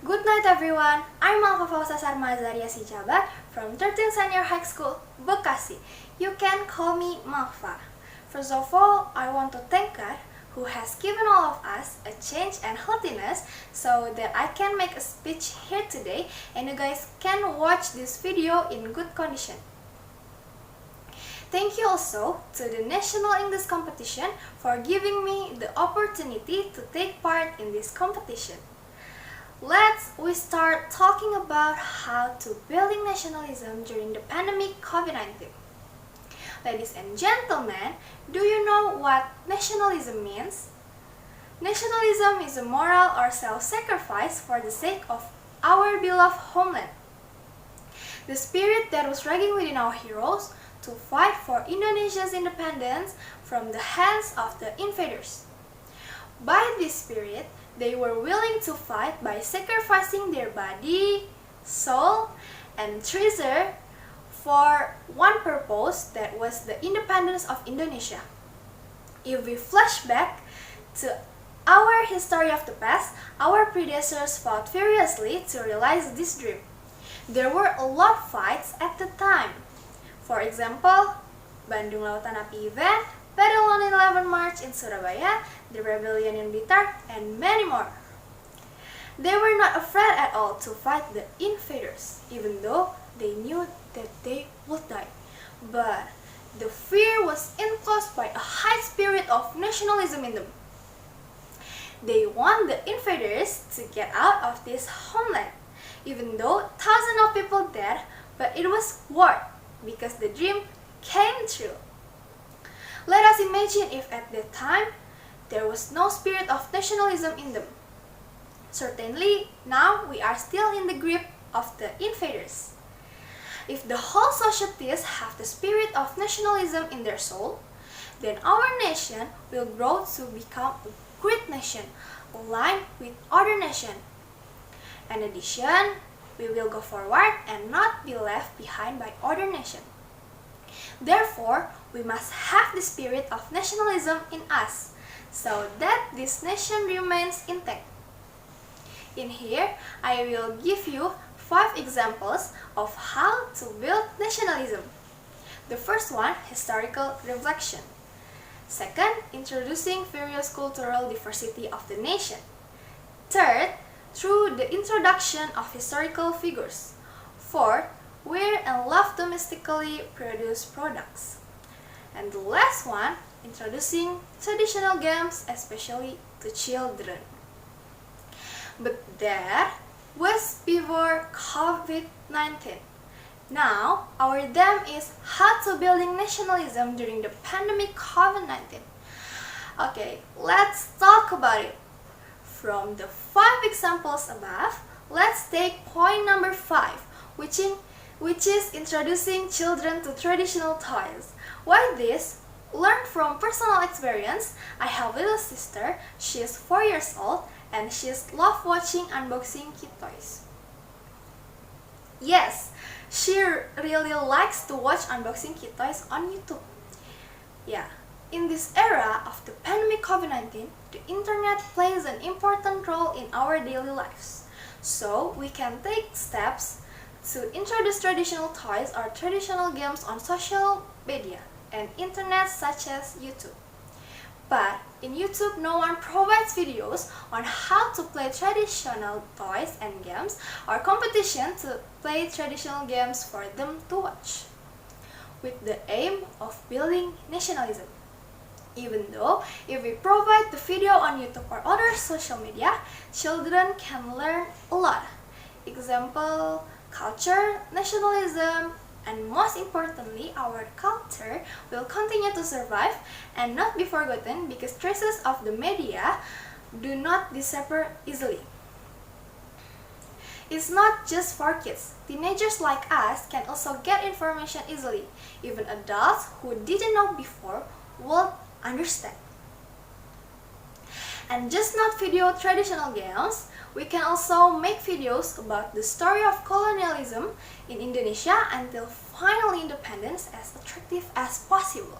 Good night everyone, I'm Malva Fausta from 13th Senior High School, Bekasi. You can call me Malva. First of all, I want to thank God who has given all of us a change and healthiness so that I can make a speech here today and you guys can watch this video in good condition. Thank you also to the National English Competition for giving me the opportunity to take part in this competition. We start talking about how to building nationalism during the pandemic COVID-19. Ladies and gentlemen, do you know what nationalism means? Nationalism is a moral or self-sacrifice for the sake of our beloved homeland. The spirit that was raging within our heroes to fight for Indonesia's independence from the hands of the invaders. By this spirit, they were willing to fight by sacrificing their body, soul, and treasure for one purpose, that was the independence of Indonesia. If we flash back to our history of the past, our predecessors fought furiously to realize this dream. There were a lot of fights at the time. For example, Bandung Lautan Api event, Battle on 11 March in Surabaya, the rebellion in Blitar, and many more. They were not afraid at all to fight the invaders, even though they knew that they would die. But the fear was enclosed by a high spirit of nationalism in them. They want the invaders to get out of this homeland, even though thousands of people died, but it was worth because the dream came true. Let us imagine if at that time there was no spirit of nationalism in them. Certainly, now we are still in the grip of the invaders. If the whole societies have the spirit of nationalism in their soul, then our nation will grow to become a great nation, aligned with other nations. In addition, we will go forward and not be left behind by other nations. Therefore, we must have the spirit of nationalism in us, so that this nation remains intact. In here, I will give you 5 examples of how to build nationalism. The first one, historical reflection. Second, introducing various cultural diversity of the nation. Third, through the introduction of historical figures. Fourth, wear and love domestically produced products. And the last one, introducing traditional games, especially to children. But that was before COVID-19. Now, our theme is how to building nationalism during the pandemic COVID-19. Okay, let's talk about it. From the 5 examples above, let's take point number 5, which is introducing children to traditional toys. Why this? Learned from personal experience. I have a little sister, she is 4 years old, and she loves watching unboxing kid toys. Yes, she really likes to watch unboxing kid toys on YouTube. Yeah, in this era of the pandemic COVID-19, the internet plays an important role in our daily lives. So we can take steps to introduce traditional toys or traditional games on social media and internet such as YouTube. But in YouTube, no one provides videos on how to play traditional toys and games or competition to play traditional games for them to watch, with the aim of building nationalism. Even though if we provide the video on YouTube or other social media, children can learn a lot. Example, culture, nationalism, and most importantly, our culture will continue to survive and not be forgotten because traces of the media do not disappear easily. It's not just for kids. Teenagers like us can also get information easily. Even adults who didn't know before will understand. And just not video traditional games, we can also make videos about the story of colonialism in Indonesia until final independence as attractive as possible.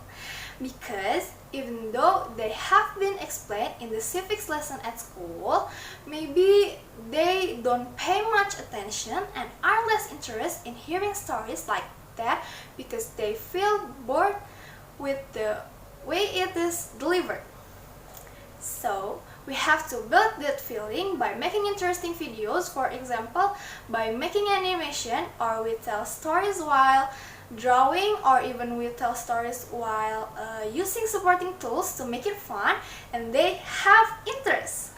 Because even though they have been explained in the civics lesson at school, maybe they don't pay much attention and are less interested in hearing stories like that because they feel bored with the way it is delivered. So we have to build that feeling by making interesting videos, for example, by making animation, or we tell stories while drawing, or even we tell stories while using supporting tools to make it fun and they have interest.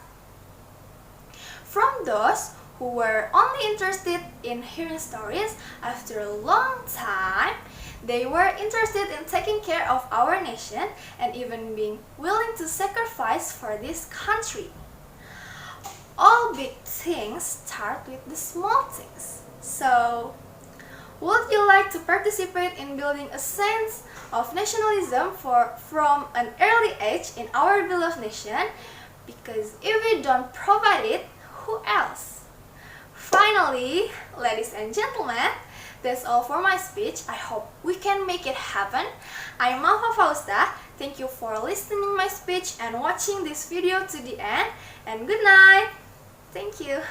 From those who were only interested in hearing stories, after a long time, they were interested in taking care of our nation and even being willing to sacrifice for this country. All big things start with the small things. So, would you like to participate in building a sense of nationalism from an early age in our beloved nation? Because if we don't provide it, who else? Finally, ladies and gentlemen, that's all for my speech. I hope we can make it happen. I'm Malva Fausta. Thank you for listening my speech and watching this video to the end. And good night. Thank you.